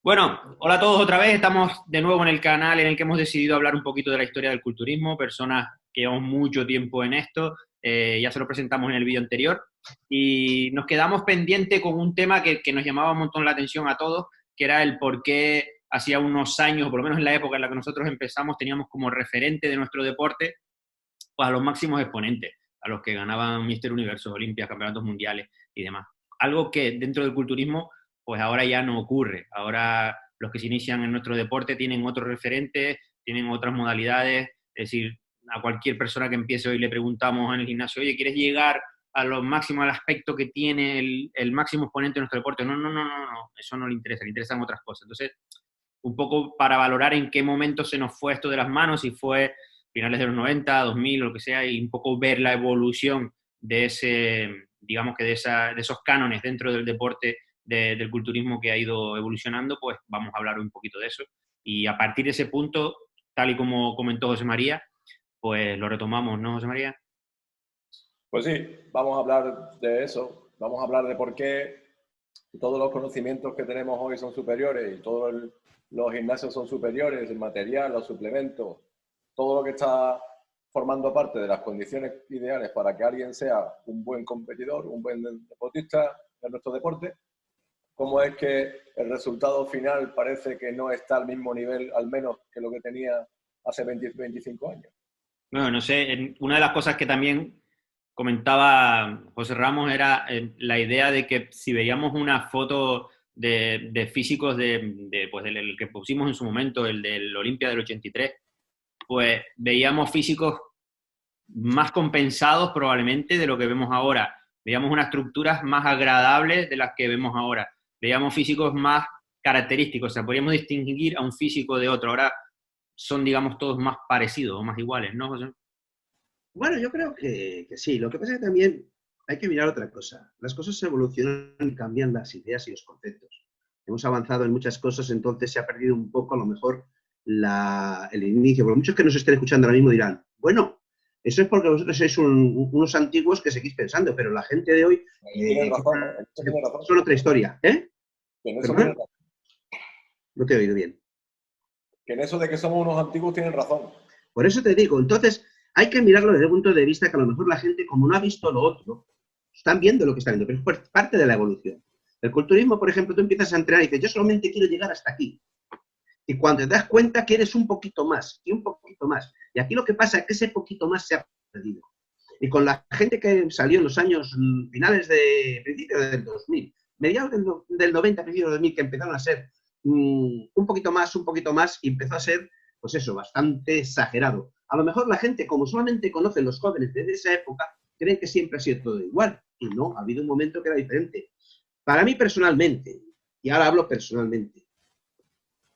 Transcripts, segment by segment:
Bueno, hola a todos otra vez. Estamos de nuevo en el canal en el que hemos decidido hablar un poquito de la historia del culturismo, personas que llevamos mucho tiempo en esto. Ya se lo presentamos en el vídeo anterior y nos quedamos pendiente con un tema que nos llamaba un montón la atención a todos, que era el por qué hacía unos años, por lo menos en la época en la que nosotros empezamos, teníamos como referente de nuestro deporte pues, a los máximos exponentes, a los que ganaban Mister Universo, Olimpias, campeonatos mundiales y demás. Algo que dentro del culturismo pues ahora ya no ocurre. Ahora los que se inician en nuestro deporte tienen otros referentes, tienen otras modalidades, es decir, a cualquier persona que empiece hoy le preguntamos en el gimnasio, oye, ¿quieres llegar a lo máximo, al aspecto que tiene el máximo exponente de nuestro deporte? No, no, no, no, no, eso no le interesan otras cosas. Entonces, un poco para valorar en qué momento se nos fue esto de las manos, si fue finales de los 90, 2000 o lo que sea, y un poco ver la evolución de ese, digamos que de esos cánones dentro del deporte del culturismo que ha ido evolucionando, pues vamos a hablar un poquito de eso. Y a partir de ese punto, tal y como comentó José María, pues lo retomamos, ¿no, José María? Pues sí, vamos a hablar de eso, vamos a hablar de por qué todos los conocimientos que tenemos hoy son superiores y todos los gimnasios son superiores, el material, los suplementos, todo lo que está formando parte de las condiciones ideales para que alguien sea un buen competidor, un buen deportista en nuestro deporte. ¿Cómo es que el resultado final parece que no está al mismo nivel, al menos que lo que tenía hace 20, 25 años? Bueno, no sé, una de las cosas que también comentaba José Ramos era la idea de que si veíamos una foto de físicos pues del que pusimos en su momento, el del Olimpia del 83, pues veíamos físicos más compensados probablemente de lo que vemos ahora. Veíamos unas estructuras más agradables de las que vemos ahora. Veíamos físicos más característicos, o sea, podríamos distinguir a un físico de otro. Ahora son, digamos, todos más parecidos o más iguales, ¿no, José? Bueno, yo creo que sí. Lo que pasa es que también hay que mirar otra cosa. Las cosas evolucionan y cambian las ideas y los conceptos. Hemos avanzado en muchas cosas, entonces se ha perdido un poco a lo mejor el inicio. Porque muchos que nos estén escuchando ahora mismo dirán, bueno, eso es porque vosotros sois unos antiguos que seguís pensando, pero la gente de hoy Tienen razón, tienen razón. son otra historia. ¿Eh? Que en eso tienen razón. No te he oído bien. Que en eso de que somos unos antiguos tienen razón. Por eso te digo, entonces hay que mirarlo desde el punto de vista que a lo mejor la gente, como no ha visto lo otro, están viendo lo que están viendo, pero es pues parte de la evolución. El culturismo, por ejemplo, tú empiezas a entrenar y dices, yo solamente quiero llegar hasta aquí. Y cuando te das cuenta, quieres un poquito más y un poquito más. Y aquí lo que pasa es que ese poquito más se ha perdido. Y con la gente que salió en los años principios del 2000, mediados del 90, principios del 2000, que empezaron a ser un poquito más, y empezó a ser, pues eso, bastante exagerado. A lo mejor la gente, como solamente conocen los jóvenes desde esa época, creen que siempre ha sido todo igual. Y no, ha habido un momento que era diferente. Para mí personalmente, y ahora hablo personalmente,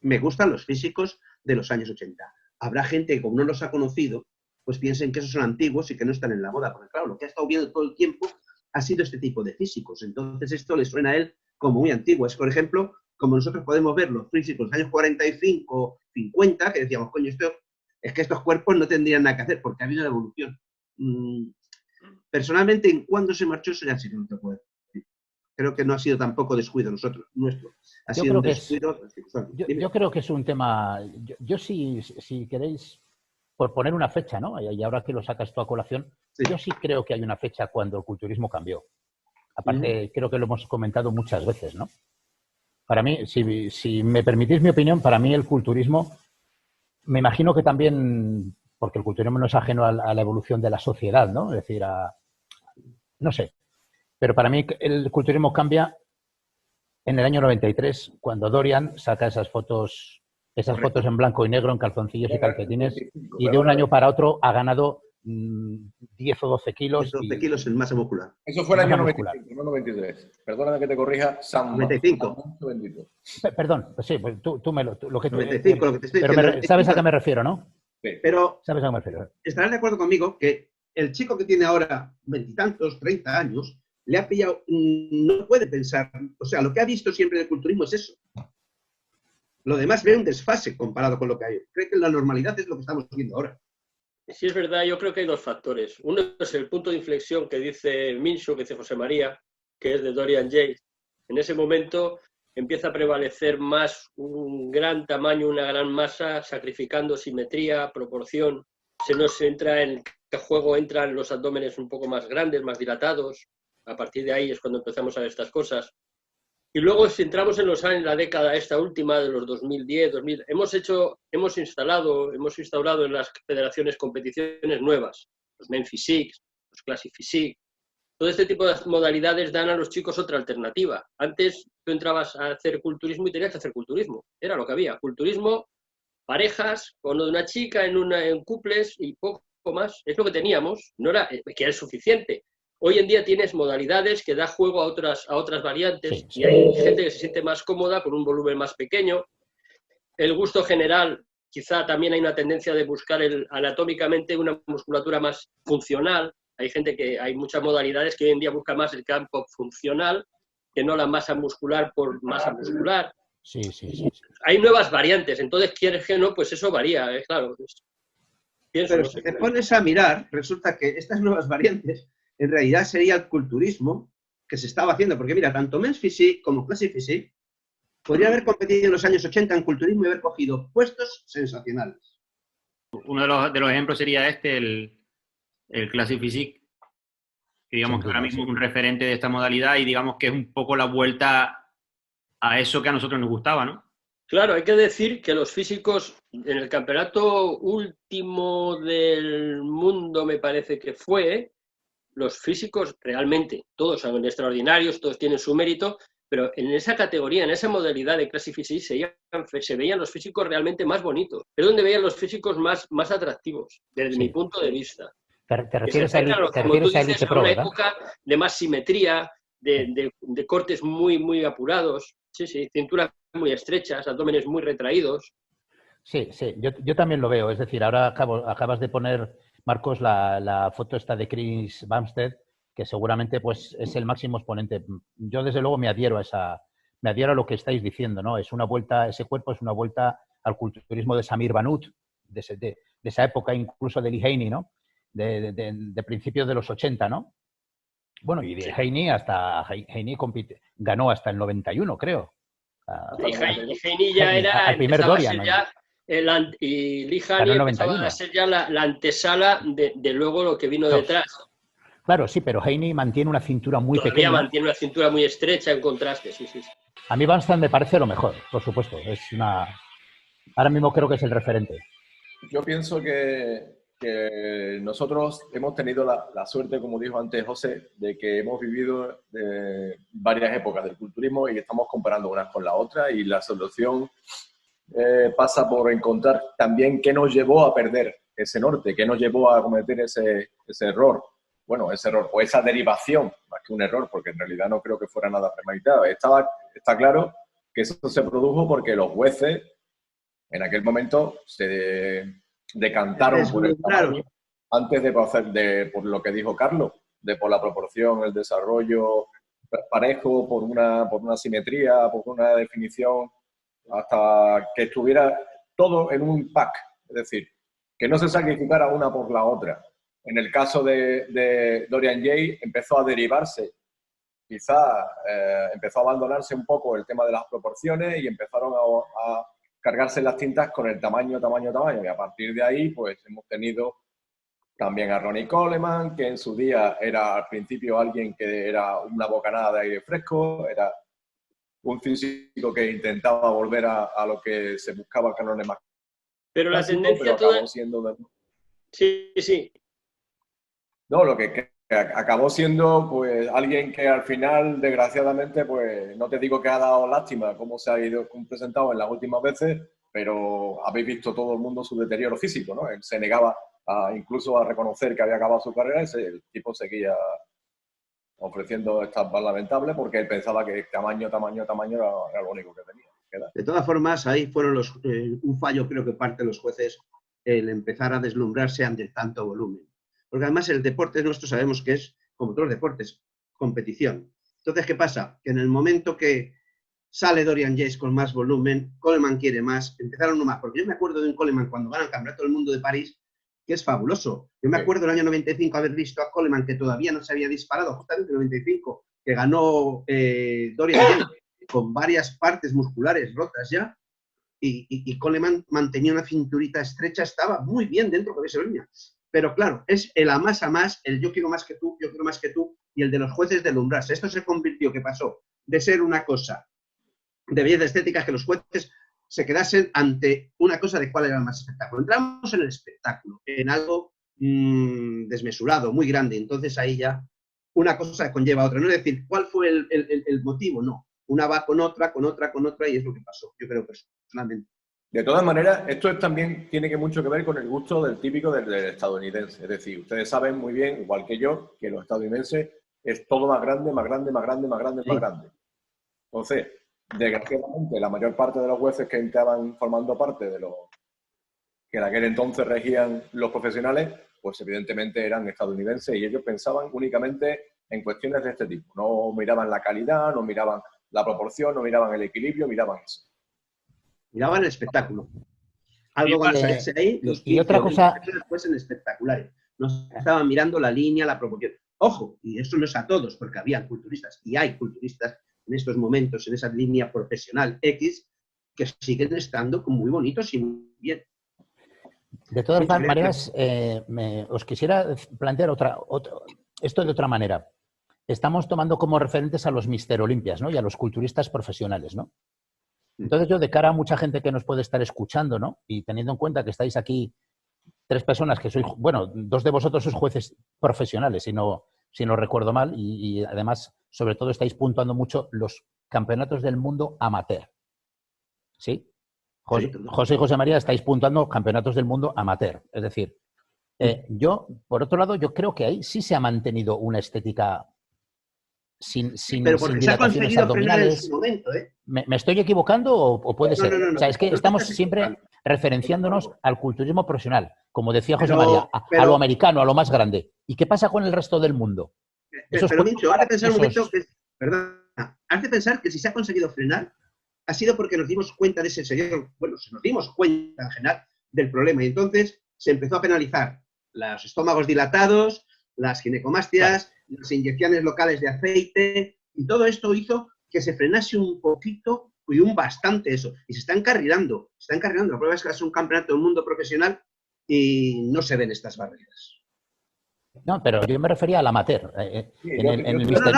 me gustan los físicos de los años 80. Habrá gente que como no los ha conocido, pues piensen que esos son antiguos y que no están en la moda. Porque claro, lo que ha estado viendo todo el tiempo ha sido este tipo de físicos. Entonces esto le suena a él como muy antiguo. Es, por ejemplo, como nosotros podemos ver los físicos de los años 45, 50, que decíamos, coño, es que estos cuerpos no tendrían nada que hacer porque ha habido una evolución. Personalmente, ¿en cuándo se marchó? Eso ya sí que no te puedo decir. Creo que no ha sido tampoco descuido nuestro. Ha sido un descuido. Yo creo que es un tema. Yo si queréis, por poner una fecha, ¿no? Y ahora que lo sacas tú a colación, sí. Yo sí creo que hay una fecha cuando el culturismo cambió. Aparte, creo que lo hemos comentado muchas veces, ¿no? Para mí, si me permitís mi opinión, para mí el culturismo, me imagino que también, porque el culturismo no es ajeno a la evolución de la sociedad, ¿no? Es decir, no sé. Pero para mí el culturismo cambia en el año 93, cuando Dorian saca esas fotos en blanco y negro, en calzoncillos y calcetines, y de un año para otro ha ganado 10 o 12 kilos. 12 kilos en masa muscular. Eso fue el año 95, no 93. Perdóname que te corrija, San 95. Perdón, sí, pues tú me lo que 95, lo que te estoy pero diciendo. ¿sabes a qué me refiero, no? Sí. Pero ¿sabes a qué me refiero? Estarás de acuerdo conmigo que el chico que tiene ahora 20 y tantos, 30 años, le ha pillado, no puede pensar, o sea, lo que ha visto siempre en el culturismo es eso. Lo demás ve un desfase comparado con lo que hay. Cree que la normalidad es lo que estamos viendo ahora. Sí, es verdad, yo creo que hay dos factores. Uno es el punto de inflexión que dice Minshew, que dice José María, que es de Dorian Yates. En ese momento empieza a prevalecer más un gran tamaño, una gran masa, sacrificando simetría, proporción. Se nos entra en el juego, entran los abdómenes un poco más grandes, más dilatados. A partir de ahí es cuando empezamos a ver estas cosas. Y luego, si entramos en los años, en la década esta última, de los 2010, 2000, hemos instaurado en las federaciones competiciones nuevas, los Men Physique, los Classic Physique. Todo este tipo de modalidades dan a los chicos otra alternativa. Antes tú entrabas a hacer culturismo y tenías que hacer culturismo. Era lo que había. Culturismo, parejas, con una chica en cuples y poco más. Es lo que teníamos. No era, que era suficiente. Hoy en día tienes modalidades que da juego a otras variantes, y hay gente que se siente más cómoda con un volumen más pequeño. El gusto general, quizá también hay una tendencia de buscar anatómicamente una musculatura más funcional. Hay muchas modalidades que hoy en día buscan más el campo funcional que no la masa muscular por masa muscular. Sí. Hay nuevas variantes, entonces quieres que no, pues eso varía, claro. Pero si te pones a mirar, resulta que estas nuevas variantes en realidad sería el culturismo que se estaba haciendo, porque mira, tanto Men's Physique como Classic Physique podría haber competido en los años 80 en culturismo y haber cogido puestos sensacionales. Uno de los ejemplos sería el Classic Physique, que digamos que ahora mismo es un referente de esta modalidad y digamos que es un poco la vuelta a eso que a nosotros nos gustaba, ¿no? Claro, hay que decir que los físicos en el campeonato último del mundo, me parece que fue, los físicos realmente, todos son extraordinarios, todos tienen su mérito, pero en esa categoría, en esa modalidad de Classic Physique se veían los físicos realmente más bonitos. Es donde veían los físicos más atractivos, desde mi punto de vista. ¿Te refieres a Elite Pro, una ¿verdad? época de más simetría, de cortes muy apurados, sí, cinturas muy estrechas, abdómenes muy retraídos. Sí, yo también lo veo. Es decir, ahora acabas de poner, Marcos, la foto esta de Chris Bumstead, que seguramente pues es el máximo exponente. Yo desde luego me adhiero a lo que estáis diciendo, ¿no? Ese cuerpo es una vuelta al culturismo de Samir Banut, de esa época, incluso de Lee Haney, ¿no? De principios de los 80, ¿no? Bueno, y de Haney ganó hasta el 91, creo. Y Haney ya era al primer Dorian, y Lee Haney empezaba a ser ya la antesala de luego lo que vino detrás. Claro, sí, pero Haney mantiene una cintura muy Todavía pequeña. Mantiene una cintura muy estrecha en contraste, sí. A mí Bumstead me parece lo mejor, por supuesto. Ahora mismo creo que es el referente. Yo pienso que nosotros hemos tenido la suerte, como dijo antes José, de que hemos vivido varias épocas del culturismo y estamos comparando unas con la otra, y la solución pasa por encontrar también qué nos llevó a perder ese norte, qué nos llevó a cometer ese error. Bueno, ese error o esa derivación, más que un error, porque en realidad no creo que fuera nada premeditado. Está claro que eso se produjo porque los jueces en aquel momento se decantaron por el tamaño antes por lo que dijo Carlos, por la proporción, el desarrollo parejo, por una simetría, por una definición, hasta que estuviera todo en un pack, es decir, que no se sacrificara una por la otra. En el caso de Dorian Yates empezó a derivarse, quizá empezó a abandonarse un poco el tema de las proporciones y empezaron a cargarse las tintas con el tamaño, y a partir de ahí pues hemos tenido también a Ronnie Coleman, que en su día era al principio alguien que era una bocanada de aire fresco, era un físico que intentaba volver a lo que se buscaba cánones más. Pero la tendencia acabó siendo... Sí. No, lo que acabó siendo pues alguien que al final, desgraciadamente, pues no te digo que ha dado lástima cómo se ha ido presentado en las últimas veces, pero habéis visto todo el mundo su deterioro físico, ¿no? Él se negaba incluso a reconocer que había acabado su carrera, el tipo seguía ofreciendo estampas lamentables porque él pensaba que tamaño era lo único que tenía. De todas formas, ahí fueron un fallo, creo que parte de los jueces, el empezar a deslumbrarse ante tanto volumen. Porque además el deporte nuestro sabemos que es, como todos los deportes, competición. Entonces, ¿qué pasa? Que en el momento que sale Dorian Yates con más volumen, Coleman quiere más, empezaron uno más. Porque yo me acuerdo de un Coleman cuando gana el Campeonato del Mundo de París, que es fabuloso. Yo me acuerdo el año 95 haber visto a Coleman que todavía no se había disparado, justamente en el 95, que ganó Dorian Yates. con varias partes musculares rotas ya, y Coleman mantenía una cinturita estrecha, estaba muy bien dentro de WrestleMania. Pero claro, es el a más, el yo quiero más que tú, yo quiero más que tú, y el de los jueces del umbral. Esto se convirtió, ¿qué pasó? De ser una cosa de belleza estética, que los jueces se quedasen ante una cosa de cuál era el más espectáculo. Entramos en el espectáculo, en algo desmesurado, muy grande. Entonces ahí ya una cosa conlleva a otra. No es decir, ¿cuál fue el motivo? No. Una va con otra, y es lo que pasó, yo creo, personalmente. De todas maneras, esto también tiene mucho que ver con el gusto del típico del estadounidense. Es decir, ustedes saben muy bien, igual que yo, que los estadounidenses es todo más grande, más grande, más grande, más grande, más grande. Entonces, desgraciadamente, la mayor parte de los jueces que estaban formando parte de los que en aquel entonces regían los profesionales, pues evidentemente eran estadounidenses y ellos pensaban únicamente en cuestiones de este tipo. No miraban la calidad, no miraban la proporción, no miraban el equilibrio, miraban eso. Miraban el espectáculo. Algo cuando saliese ahí, los 15 y otra cosa fuesen espectaculares. No estaban mirando la línea, la proporción. Ojo, y eso no es a todos, porque había culturistas, y hay culturistas en estos momentos, en esa línea profesional X, que siguen estando muy bonitos y muy bien. De todas maneras, os quisiera plantear esto de otra manera. Estamos tomando como referentes a los Mister Olimpias, ¿no? Y a los culturistas profesionales, ¿no? Entonces yo, de cara a mucha gente que nos puede estar escuchando, ¿no? Y teniendo en cuenta que estáis aquí 3 personas que sois, bueno, 2 de vosotros sois jueces profesionales, si no recuerdo mal, y además, sobre todo, estáis puntuando mucho los campeonatos del mundo amateur. ¿Sí? José y José María, estáis puntuando campeonatos del mundo amateur. Es decir, yo, por otro lado, yo creo que ahí sí se ha mantenido una estética sin dilataciones abdominales. Momento, ¿eh? ¿Me estoy equivocando o puede ser? No. O sea, es que estamos siempre referenciándonos al culturismo profesional, como decía José María, a lo americano, a lo más grande. ¿Y qué pasa con el resto del mundo? Pero Mincho, has de pensar un momento has de pensar que si se ha conseguido frenar ha sido porque nos dimos cuenta de ese serio, bueno, nos dimos cuenta en general del problema y entonces se empezó a penalizar los estómagos dilatados, las ginecomastias, las inyecciones locales de aceite, y todo esto hizo que se frenase un poquito y un bastante eso. Y se está encarrilando. La prueba es que es un campeonato del mundo profesional y no se ven estas barreras. No, pero yo me refería al amateur.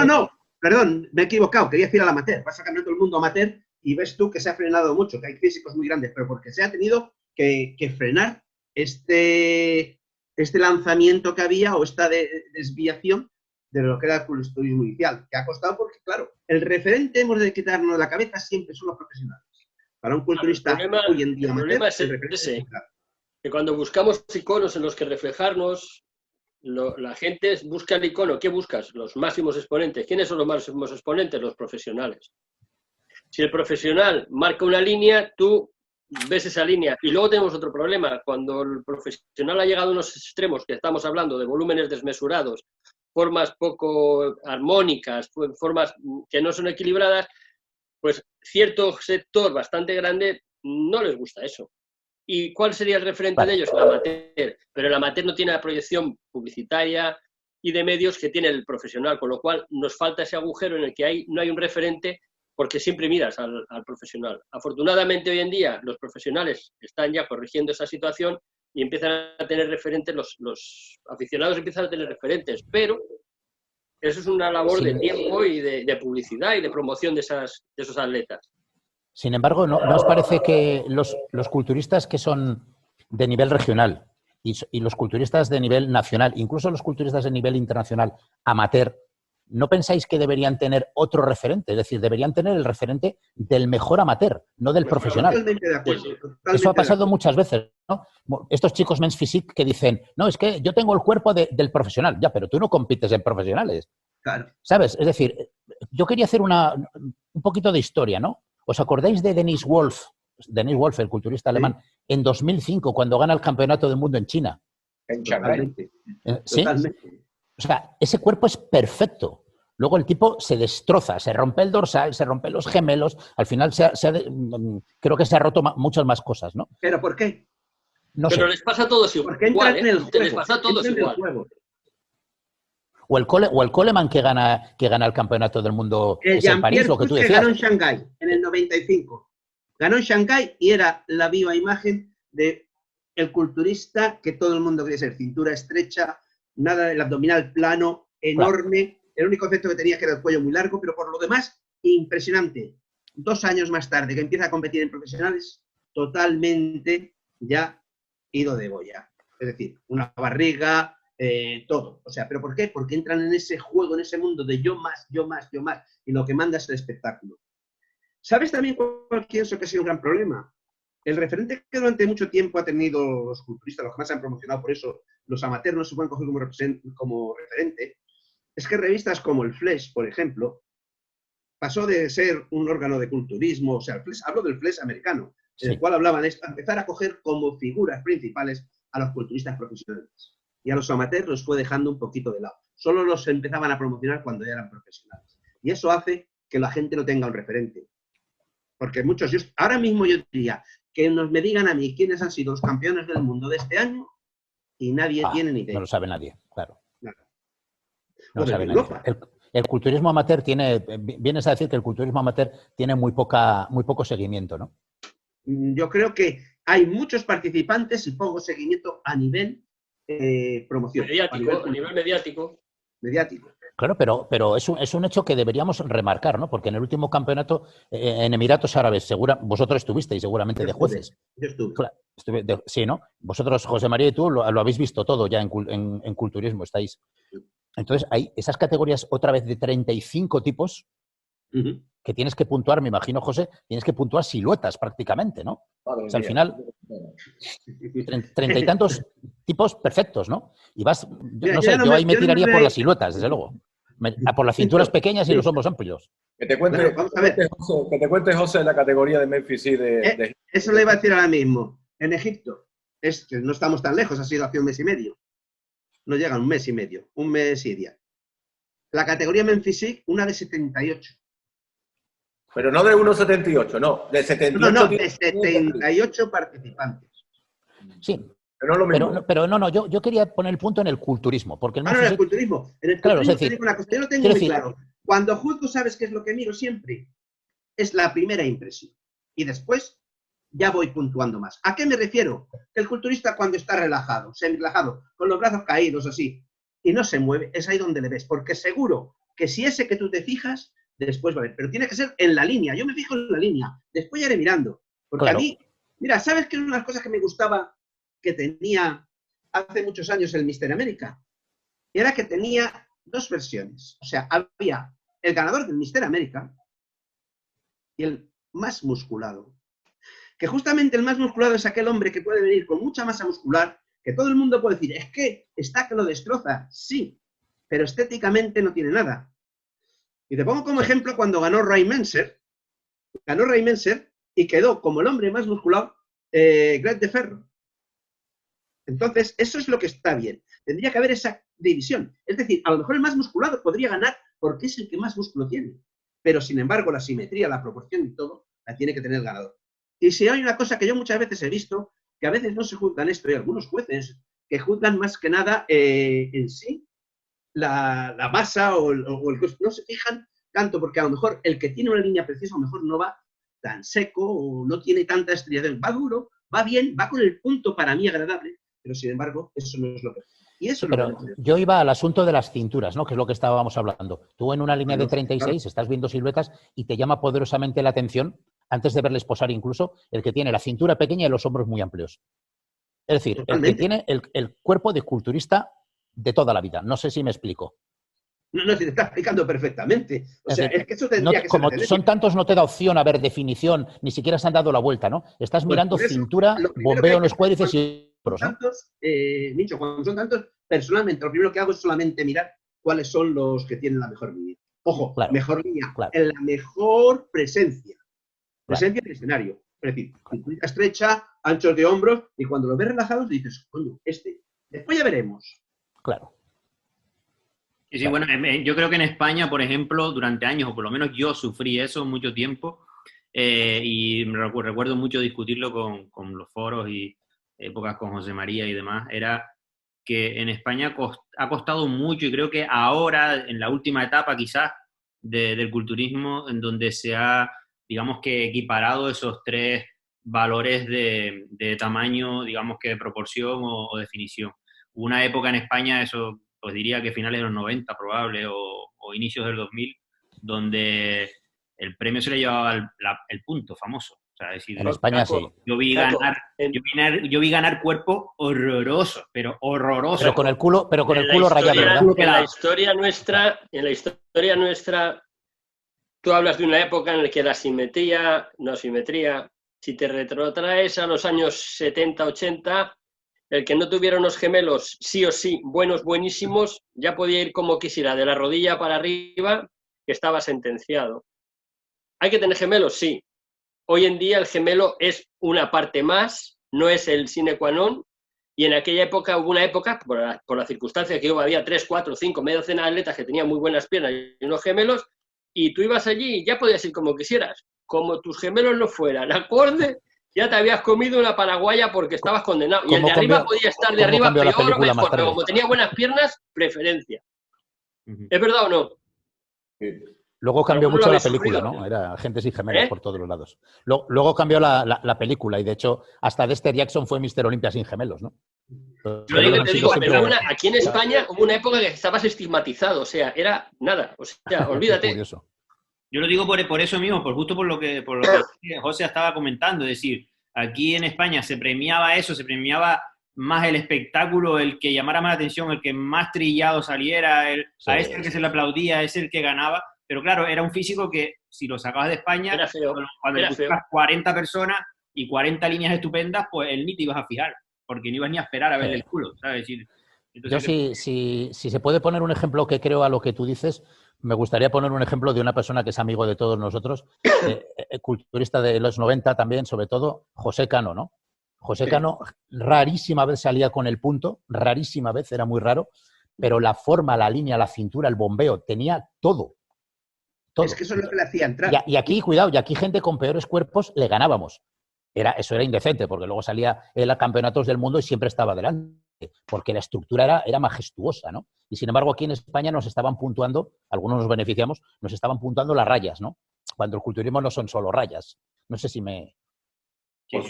No, perdón, me he equivocado, quería decir al amateur. Vas a campeonato del mundo amateur y ves tú que se ha frenado mucho, que hay físicos muy grandes, pero porque se ha tenido que frenar este lanzamiento que había o esta desviación de lo que era el culturismo inicial, que ha costado porque, claro, el referente hemos de quitarnos de la cabeza siempre son los profesionales. Para un culturista hoy en día amateur, el referente es que cuando buscamos iconos en los que reflejarnos, la gente busca el icono. ¿Qué buscas? Los máximos exponentes. ¿Quiénes son los máximos exponentes? Los profesionales. Si el profesional marca una línea, tú ves esa línea. Y luego tenemos otro problema. Cuando el profesional ha llegado a unos extremos, que estamos hablando de volúmenes desmesurados, formas poco armónicas, formas que no son equilibradas, pues cierto sector bastante grande no les gusta eso. ¿Y cuál sería el referente de ellos? El amateur. Pero el amateur no tiene la proyección publicitaria y de medios que tiene el profesional, con lo cual nos falta ese agujero en el que no hay un referente, porque siempre miras al profesional. Afortunadamente hoy en día los profesionales están ya corrigiendo esa situación y empiezan a tener referentes, los aficionados empiezan a tener referentes, pero eso es una labor de tiempo y de publicidad y de promoción de esos atletas. Sin embargo, ¿no os parece que los culturistas que son de nivel regional y los culturistas de nivel nacional, incluso los culturistas de nivel internacional amateur, ¿no pensáis que deberían tener otro referente? Es decir, deberían tener el referente del mejor amateur, no del profesional. Totalmente de acuerdo. Eso ha pasado muchas veces, ¿no? Estos chicos Men's Physique que dicen, no, es que yo tengo el cuerpo del profesional. Ya, pero tú no compites en profesionales. Claro. ¿Sabes? Es decir, yo quería hacer un poquito de historia, ¿no? ¿Os acordáis de Dennis Wolf, el culturista alemán, en 2005, cuando gana el campeonato del mundo en China? En Shanghái. ¿Sí? Totalmente. O sea, ese cuerpo es perfecto. Luego el tipo se destroza, se rompe el dorsal, se rompe los gemelos. Al final creo que se ha roto muchas más cosas, ¿no? ¿Pero por qué? No sé. Les pasa a todos igual. Porque entran en el juego. Les pasa a todos igual. O el Coleman que gana el campeonato del mundo es en París, lo que tú decías. Ganó en Shanghái en el 95. Ganó en Shanghái y era la viva imagen de el culturista que todo el mundo quería ser. Cintura estrecha, nada del abdominal plano, enorme. Claro. El único efecto que tenía que era el cuello muy largo, pero por lo demás, impresionante. 2 años más tarde que empieza a competir en profesionales, totalmente ya ido de boya. Es decir, una barriga, todo. O sea, ¿pero por qué? Porque entran en ese juego, en ese mundo de yo más, yo más, yo más. Y lo que manda es el espectáculo. ¿Sabes también cuál pienso que ha sido un gran problema? El referente que durante mucho tiempo ha tenido los culturistas, los que más se han promocionado, por eso los amateurs no se pueden coger como referente, es que revistas como el Flesh, por ejemplo, pasó de ser un órgano de culturismo, o sea, el Flesh, hablo del Flesh americano, en el cual hablaban esto, empezar a coger como figuras principales a los culturistas profesionales. Y a los amateurs los fue dejando un poquito de lado. Solo los empezaban a promocionar cuando ya eran profesionales. Y eso hace que la gente no tenga un referente. Porque muchos, ahora mismo yo diría que me digan a mí quiénes han sido los campeones del mundo de este año y nadie tiene ni idea. No lo sabe nadie, claro. No lo sabe nadie. El culturismo amateur vienes a decir que el culturismo amateur tiene muy poco seguimiento, ¿no? Yo creo que hay muchos participantes y poco seguimiento a nivel promoción. A nivel mediático. Claro, pero es un hecho que deberíamos remarcar, ¿no? Porque en el último campeonato en Emiratos Árabes, vosotros estuvisteis seguramente de jueces. Yo estuve. Claro, sí, ¿no? Vosotros, José María y tú, lo habéis visto todo ya en culturismo, estáis. Entonces, hay esas categorías otra vez de 35 tipos que tienes que puntuar, me imagino, José, tienes que puntuar siluetas prácticamente, ¿no? O sea, al final, 30 y tantos tipos perfectos, ¿no? Y vas, yo ahí me tiraría por las siluetas, desde luego. Por las cinturas pequeñas y los hombros amplios. Que te cuente, José, la categoría de Memphis de eso le iba a decir ahora mismo. En Egipto, es que no estamos tan lejos, ha sido hace 1 mes y medio. No llega 1 mes y medio, 1 mes y 10. La categoría Memphis, una de 78. Pero no de 1,78, no, de 78. No, de 78 participantes. Sí. Pero no lo mismo. Pero no, yo quería poner el punto en el culturismo. Porque en el culturismo. En el culturismo, es decir, una cosa, yo lo tengo muy claro. Cuando juzgo, ¿sabes qué es lo que miro siempre? Es la primera impresión. Y después ya voy puntuando más. ¿A qué me refiero? Que el culturista cuando está relajado, semi-relajado, con los brazos caídos así, y no se mueve, es ahí donde le ves. Porque seguro que si ese que tú te fijas, después va a ver. Pero tiene que ser en la línea. Yo me fijo en la línea. Después ya iré mirando. Porque a mí, mira, ¿sabes qué es una de las cosas que me gustaba que tenía hace muchos años el Mister América? Era que tenía 2 versiones. O sea, había el ganador del Mister América y el más musculado. Que justamente el más musculado es aquel hombre que puede venir con mucha masa muscular, que todo el mundo puede decir, es que está que lo destroza. Sí, pero estéticamente no tiene nada. Y te pongo como ejemplo cuando ganó Ray Menser. Ganó Ray Menser y quedó como el hombre más musculado Greg de Ferro. Entonces, eso es lo que está bien. Tendría que haber esa división. Es decir, a lo mejor el más musculado podría ganar porque es el que más músculo tiene. Pero, sin embargo, la simetría, la proporción y todo, la tiene que tener el ganador. Y si hay una cosa que yo muchas veces he visto, que a veces no se juzgan esto, y algunos jueces que juzgan más que nada en sí la masa o el no se fijan tanto, porque a lo mejor el que tiene una línea precisa a lo mejor no va tan seco o no tiene tanta estriación. Va duro, va bien, va con el punto para mí agradable, pero sin embargo, eso no es lo que... Y eso pero yo iba al asunto de las cinturas, ¿no? Que es lo que estábamos hablando. Tú en una línea de 36 estás viendo siluetas y te llama poderosamente la atención, antes de verles posar incluso, el que tiene la cintura pequeña y los hombros muy amplios. Es decir, totalmente. El que tiene el cuerpo de culturista de toda la vida. No sé si me explico. No, te está explicando perfectamente. O sea, es que eso tendría que ser... Como son tantos, no te da opción a ver definición, ni siquiera se han dado la vuelta, ¿no? Estás mirando cintura, bombeo en los cuádriceps y hombros, ¿no? Nicho, cuando son tantos, personalmente, lo primero que hago es solamente mirar cuáles son los que tienen la mejor línea. Ojo, claro, mejor línea, claro. En la mejor presencia. Presencia en el escenario. Es decir, cinturita estrecha, anchos de hombros, y cuando los ves relajados dices, coño, después ya veremos. Claro. Sí, sí, bueno, yo creo que en España, por ejemplo, durante años, o por lo menos yo sufrí eso mucho tiempo, y me recuerdo mucho discutirlo con los foros y épocas con José María y demás, era que en España ha costado mucho, y creo que ahora, en la última etapa quizás del culturismo, en donde se ha, digamos que, equiparado esos tres valores de tamaño, digamos que de proporción o definición. Hubo una época en España, eso pues diría que finales de los 90 probable, o inicios del 2000, donde el premio se le llevaba el punto famoso. O sea, es decir, En España sí. yo vi ganar cuerpos horrorosos, pero horrorosos. Pero con el culo rayado, ¿verdad? En la historia nuestra, tú hablas de una época en la que la simetría, si te retrotraes a los años 70, 80, el que no tuviera unos gemelos sí o sí, buenísimos, ya podía ir como quisiera, de la rodilla para arriba, que estaba sentenciado. ¿Hay que tener gemelos? Sí. Hoy en día el gemelo es una parte más, no es el sine qua non, y en aquella época hubo una época, por la circunstancia que había 3, 4, 5, media docena de atletas que tenían muy buenas piernas y unos gemelos, y tú ibas allí y ya podías ir como quisieras. Como tus gemelos no fueran acorde, ya te habías comido una paraguaya porque estabas condenado. Y el de arriba podía estar de arriba peor o mejor, pero como tenía buenas piernas, preferencia. ¿Es verdad o no? Sí. Luego cambió mucho la película, ¿no? Era gente sin gemelos por todos los lados. Luego cambió la película y, de hecho, hasta Dexter Jackson fue Mr. Olympia sin gemelos, ¿no? Yo te digo, pero aquí en España hubo una época que estabas estigmatizado, o sea, era nada, o sea, olvídate. Yo lo digo por eso mismo, justo por lo que José estaba comentando, es decir, aquí en España se premiaba eso, se premiaba más el espectáculo, el que llamara más la atención, el que más trillado saliera, a ese el que se le aplaudía, ese el que ganaba. Pero claro, era un físico que, si lo sacabas de España, cuando le buscas 40 personas y 40 líneas estupendas, pues él ni te ibas a fijar, porque no ibas ni a esperar a verle el culo, ¿sabes? Es decir, entonces, yo si se puede poner un ejemplo que creo a lo que tú dices, me gustaría poner un ejemplo de una persona que es amigo de todos nosotros, culturista de los 90 también, sobre todo, José Cano, ¿no? José Cano rarísima vez salía con el punto, rarísima vez, era muy raro, pero la forma, la línea, la cintura, el bombeo, tenía todo. Todo. Es que eso es lo que le hacía entrar. Y aquí, cuidado, y aquí gente con peores cuerpos le ganábamos. Eso era indecente, porque luego salía él a campeonatos del mundo y siempre estaba adelante, porque la estructura era majestuosa, ¿no? Y sin embargo, aquí en España nos estaban puntuando, algunos nos beneficiamos, nos estaban puntuando las rayas, ¿no? Cuando el culturismo no son solo rayas. No sé si me...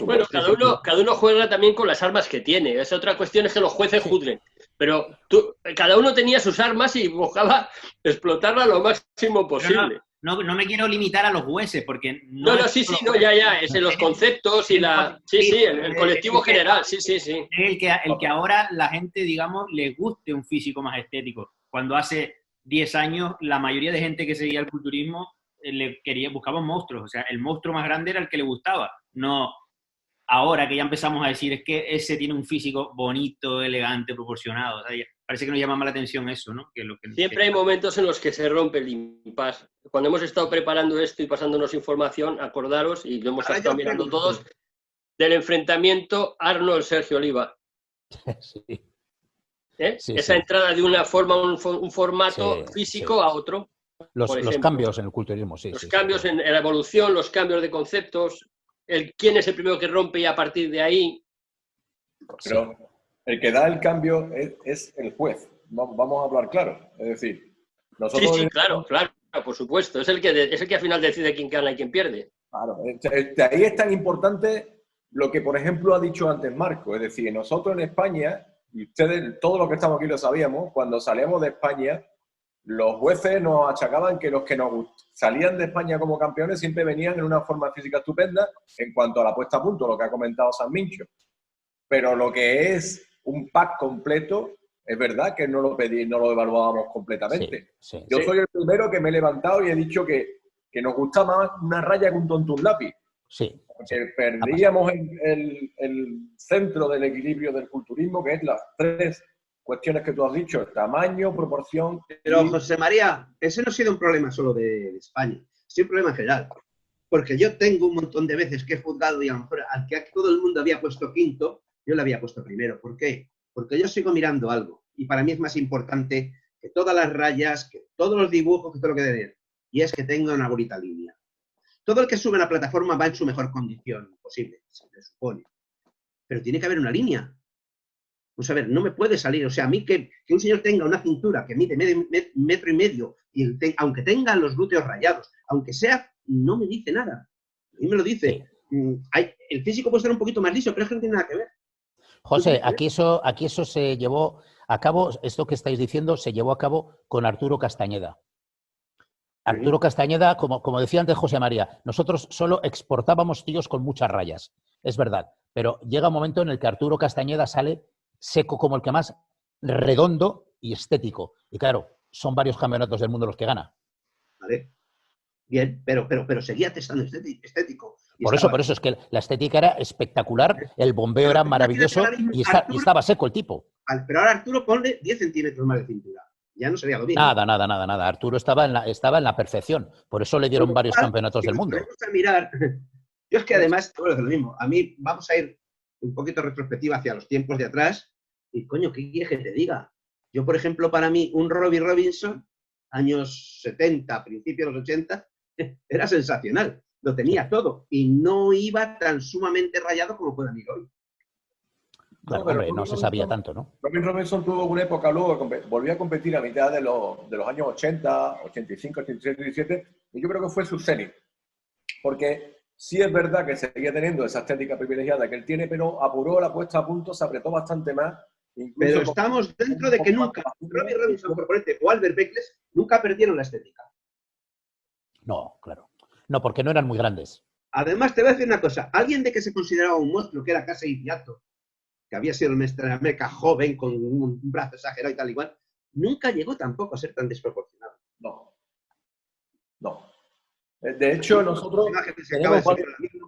Bueno, cada uno juega también con las armas que tiene. Esa otra cuestión es que los jueces juzguen. Pero cada uno tenía sus armas y buscaba explotarlas lo máximo posible. No me quiero limitar a los jueces, porque... ya. Es en los conceptos y la... el colectivo general, sí. Es el que ahora la gente, digamos, le guste un físico más estético. Cuando hace 10 años, la mayoría de gente que seguía el culturismo buscaba monstruos. O sea, el monstruo más grande era el que le gustaba. No... Ahora que ya empezamos a decir, es que ese tiene un físico bonito, elegante, proporcionado. O sea, parece que nos llama más la atención eso, ¿no? Siempre hay momentos en los que se rompe el impasse. Cuando hemos estado preparando esto y pasándonos información, acordaros, y lo hemos estado mirando todos, del enfrentamiento Arnold-Sergio Oliva. Sí. Esa entrada de una forma, un formato físico a otro. Los cambios en el culturismo, Los cambios en la evolución, los cambios de conceptos... quién es el primero que rompe y a partir de ahí... Pero el que da el cambio es el juez. Vamos a hablar claro. Es decir, nosotros... Sí, claro, por supuesto. Es el que al final decide quién gana y quién pierde. Claro. De ahí es tan importante lo que, por ejemplo, ha dicho antes Marco. Es decir, nosotros en España, y ustedes, todos los que estamos aquí lo sabíamos, cuando salíamos de España, los jueces nos achacaban que los que nos salían de España como campeones siempre venían en una forma física estupenda en cuanto a la puesta a punto, lo que ha comentado San Mincho. Pero lo que es un pack completo, es verdad que no lo evaluábamos completamente. Yo soy el primero que me he levantado y he dicho que nos gusta más una raya que un tonto un lápiz. Sí. Porque perdíamos el centro del equilibrio del culturismo, que es las tres cuestiones que tú has dicho, el tamaño, proporción... Pero, José María, ese no ha sido un problema solo de España, ha sido un problema en general. Porque yo tengo un montón de veces que he juzgado y a lo mejor al que todo el mundo había puesto quinto, yo le había puesto primero. ¿Por qué? Porque yo sigo mirando algo y para mí es más importante que todas las rayas, que todos los dibujos, que todo lo que debe tener. Y es que tenga una bonita línea. Todo el que sube a la plataforma va en su mejor condición posible, se le supone. Pero tiene que haber una línea. Vamos a ver, no me puede salir. O sea, a mí que un señor tenga una cintura que mide metro y medio, y aunque tenga los glúteos rayados, aunque sea, no me dice nada. A mí me lo dice. Sí. El físico puede estar un poquito más liso, pero es que no tiene nada que ver. José, aquí eso se llevó a cabo, esto que estáis diciendo, se llevó a cabo con Arturo Castañeda. Arturo Castañeda, como decía antes José María, nosotros solo exportábamos tíos con muchas rayas, es verdad, pero llega un momento en el que Arturo Castañeda sale seco como el que más, redondo y estético. Y claro, son varios campeonatos del mundo los que gana. Vale. Bien, pero seguía testando estético. Por eso es que la estética era espectacular, el bombeo era maravilloso y estaba seco el tipo. Pero ahora Arturo ponle 10 centímetros más de cintura. Ya no sería lo mismo. Nada. Arturo estaba en la perfección. Por eso le dieron varios campeonatos del mundo. A mirar, yo es que además, bueno, es lo mismo. A mí vamos a ir un poquito retrospectiva hacia los tiempos de atrás. Y coño, ¿qué quieres que te diga? Yo, por ejemplo, para mí, un Robbie Robinson, años 70, principios de los 80, era sensacional. Lo tenía todo. Y no iba tan sumamente rayado como puede ir hoy. Claro, hombre, no se sabía tanto, ¿no? Robin Robinson tuvo una época luego, volvió a competir a mitad de los años 80, 85, 86, 87, y yo creo que fue su cenit. Porque sí es verdad que seguía teniendo esa estética privilegiada que él tiene, pero apuró la puesta a punto, se apretó bastante más. Pero estamos dentro de que nunca, Robbie Robinson, por ponerte, o Albert Beckles, nunca perdieron la estética. No, claro. No, porque no eran muy grandes. Además, te voy a decir una cosa. Alguien de que se consideraba un monstruo, que era Casey Fiato, que había sido el Meca joven, con un brazo exagerado y tal igual, nunca llegó tampoco a ser tan desproporcionado. No. De hecho, nosotros tenemos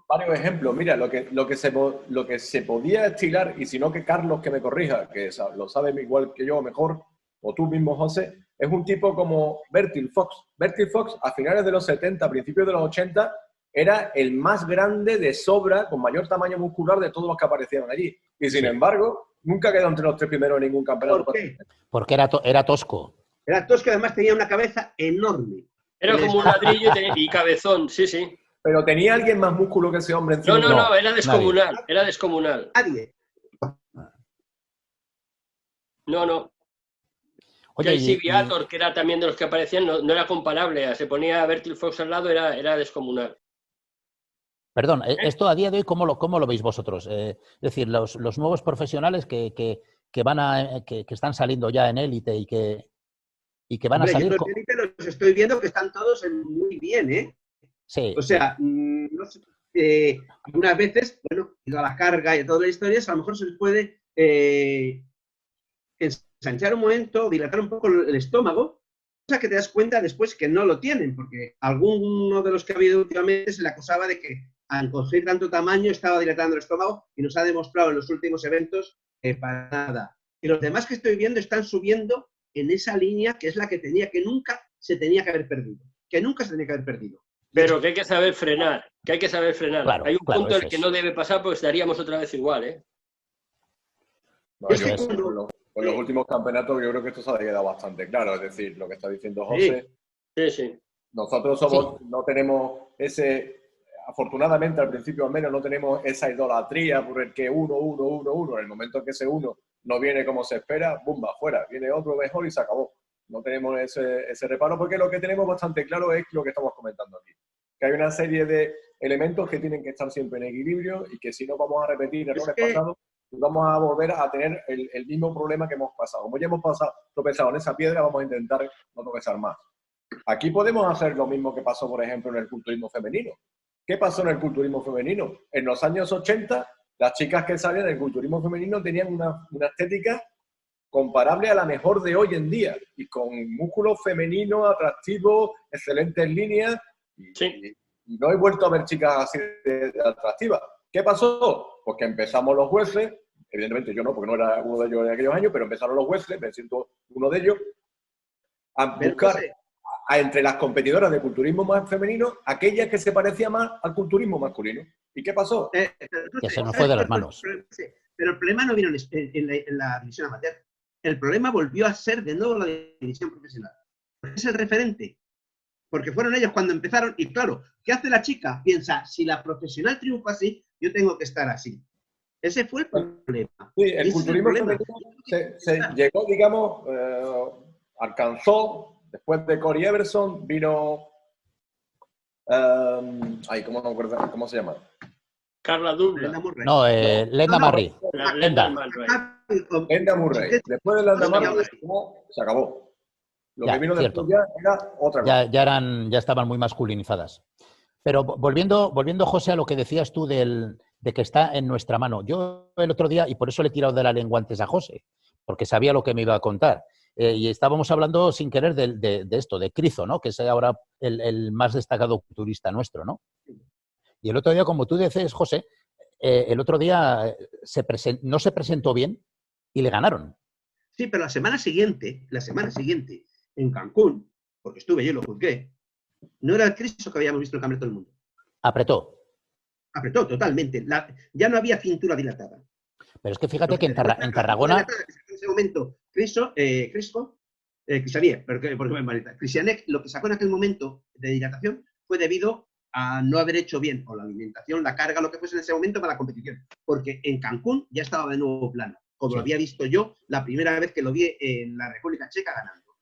varios ejemplos. Mira, lo que se podía estilar, y si no que Carlos que me corrija, que lo sabe igual que yo mejor, o tú mismo, José, es un tipo como Bertil Fox. Bertil Fox, a finales de los 70, principios de los 80, era el más grande de sobra, con mayor tamaño muscular de todos los que aparecieron allí. Y sin embargo, nunca quedó entre los 3 primeros en ningún campeonato. ¿Por qué? Porque era tosco. Era tosco, además tenía una cabeza enorme. Era como un ladrillo y cabezón, sí. Pero ¿tenía alguien más músculo que ese hombre encima? No, era descomunal. Nadie. Era descomunal. Nadie. No. Oye, y Viator, que era también de los que aparecían, no era comparable. Se ponía a Bertil Fox al lado, era descomunal. Perdón, esto a día de hoy, ¿cómo lo veis vosotros? Es decir, los nuevos profesionales que están saliendo ya en élite y que van a salir... Yo los élite los estoy viendo que están todos muy bien, ¿eh? Sí. O sea, no sé, algunas veces, bueno, a la carga y a todas las historias, a lo mejor se les puede ensanchar un momento, dilatar un poco el estómago, cosa que te das cuenta después que no lo tienen, porque alguno de los que ha habido últimamente se le acusaba de que al coger tanto tamaño estaba dilatando el estómago y nos ha demostrado en los últimos eventos para nada. Y los demás que estoy viendo están subiendo en esa línea que es la que nunca se tenía que haber perdido. Pero que hay que saber frenar, Claro, hay un punto en el que no debe pasar porque estaríamos otra vez igual, ¿eh? No, con los últimos campeonatos yo creo que esto se ha quedado bastante claro, es decir, lo que está diciendo José. Sí. Nosotros no tenemos afortunadamente al principio al menos no tenemos esa idolatría por el que uno. En el momento en que ese uno no viene como se espera, ¡bumba! Fuera. Viene otro mejor y se acabó. No tenemos ese reparo porque lo que tenemos bastante claro es lo que estamos comentando aquí. Que hay una serie de elementos que tienen que estar siempre en equilibrio y que si no vamos a repetir errores pasados, vamos a volver a tener el mismo problema que hemos pasado. Como ya hemos tropezado en esa piedra, vamos a intentar no tropezar más. Aquí podemos hacer lo mismo que pasó, por ejemplo, en el culturismo femenino. ¿Qué pasó en el culturismo femenino? En los años 80, las chicas que salían del culturismo femenino tenían una estética comparable a la mejor de hoy en día y con músculos femeninos, atractivos, excelentes líneas. Y no he vuelto a ver chicas así de atractivas. ¿Qué pasó? Pues que empezamos los jueces, evidentemente yo no, porque no era uno de ellos en aquellos años, pero empezaron los jueces, me siento uno de ellos, a buscar entre las competidoras de culturismo más femenino aquellas que se parecían más al culturismo masculino. ¿Y qué pasó? Que se nos fue de las manos. Pero el problema no vino en la división amateur. El problema volvió a ser de nuevo la división profesional. Es el referente. Porque fueron ellos cuando empezaron. Y claro, ¿qué hace la chica? Piensa, si la profesional triunfa así, yo tengo que estar así. Ese fue el problema. Sí, el Ese culturismo es el problema. se llegó, digamos, alcanzó, después de Corey Everson, vino... ¿cómo no me acuerdo? ¿Cómo se llama? Carla Douglas. Lenda Murray. No, Lenda Murray. Lenda Lenda. Murray. Lenda Murray. Después de Lenda Murray se acabó. Lo Ya, que vino cierto. después ya era otra cosa. Ya estaban muy masculinizadas. Pero volviendo, José, a lo que decías tú de que está en nuestra mano. Yo el otro día, y por eso le he tirado de la lengua antes a José, porque sabía lo que me iba a contar. Y estábamos hablando sin querer de esto, de Crizo, ¿no? Que es ahora el más destacado culturista nuestro, ¿no? Y el otro día, como tú dices, José, el otro día no se presentó bien y le ganaron. Sí, pero la semana siguiente, en Cancún, porque estuve yo y lo juzgué, no era el Cristo que habíamos visto en el Campeonato del Mundo. Apretó totalmente. Ya no había cintura dilatada. Pero es que fíjate que en Tarragona... En ese momento, Cristianek, lo que sacó en aquel momento de dilatación fue debido a no haber hecho bien o la alimentación, la carga, lo que fuese en ese momento para la competición. Porque en Cancún ya estaba de nuevo plano, como lo había visto yo la primera vez que lo vi en la República Checa ganando.